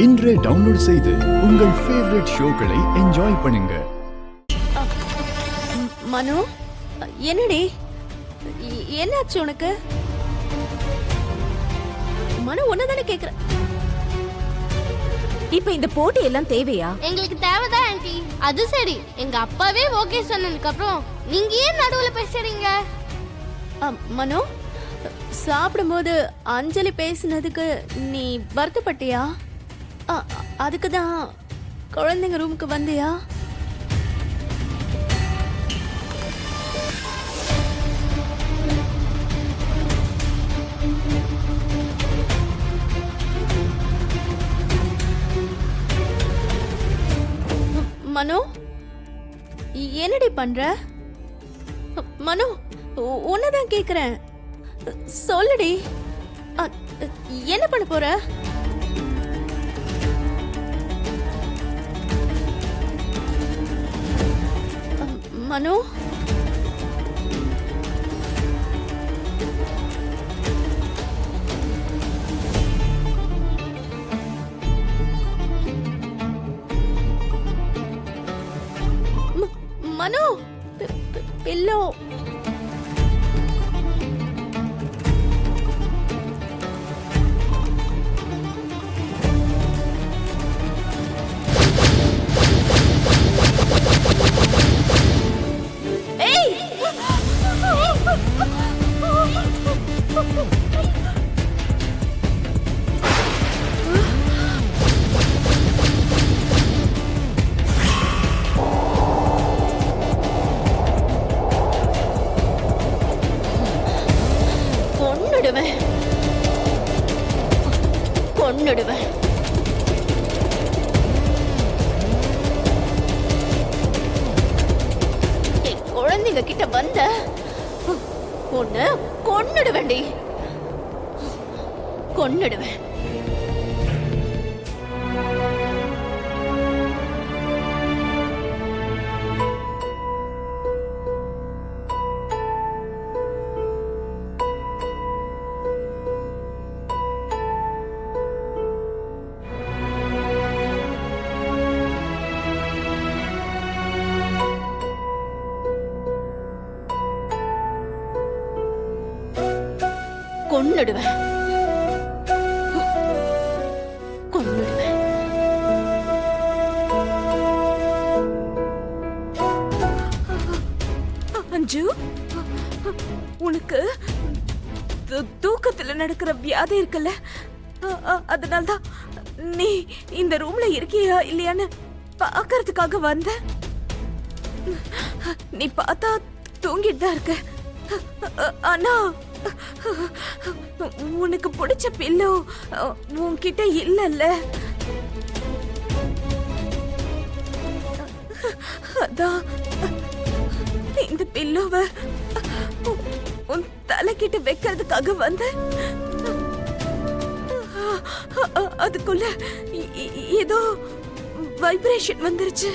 இன்றே டவுன்லோட் செய்து உங்கள் ஃபேவரட் ஷோக்களை என்ஜாய் பண்ணுங்க. மனு, என்னடி என்னாச்சு உனக்கு? மனு ஒன்னதானே கேக்குற. இப்ப இந்த போட்டி எல்லாம் தேவையா? எங்களுக்கு தேவைதான் ஆன்ட்டி. அது சரி, எங்க அப்பாவே ஓகே சொன்னதுக்கு அப்புறம் நீங்க ஏன் நடுவுல பேசுறீங்க? மனு, சாப்பிடும்போது அஞ்சலி பேசினதுக்கு நீ வருத்தப்பட்டியா? அதுக்கு தான் குழந்தைங்க ரூமுக்கு வந்தியா? மனு, என்னடி பண்ற? மனு, உன்னதான் கேக்குறேன், சொல்லுடி. என்ன பண்ண போற? மனு, மனு, பில்லோ. கொன்னுடுவேன். என் குழந்தைங்க கிட்ட வந்த ஒண்ணு கொன்னுடுவேன்டி, கொன்னுடுவேன். கொன்னுடுவேன், கொன்னுடுவேன். அஞ்சு, உனக்கு தூக்கத்துல நடக்கிற வியாதி இருக்குல்ல, அதனால்தான் நீ இந்த ரூம்ல இருக்கியா இல்லையான்னு பாக்குறதுக்காக வந்த. நீ பார்த்தா தூங்கிட்டு தான் இருக்க, ஆனா உனக்கு பிடிச்ச பில்லோ உன்கிட்ட இல்லல்ல. அதான் இந்த பில்லோவை உன் தலைக்கிட்ட வைக்கிறதுக்காக வந்த. அதுக்குள்ள ஏதோ வைப்ரேஷன் வந்துருச்சு.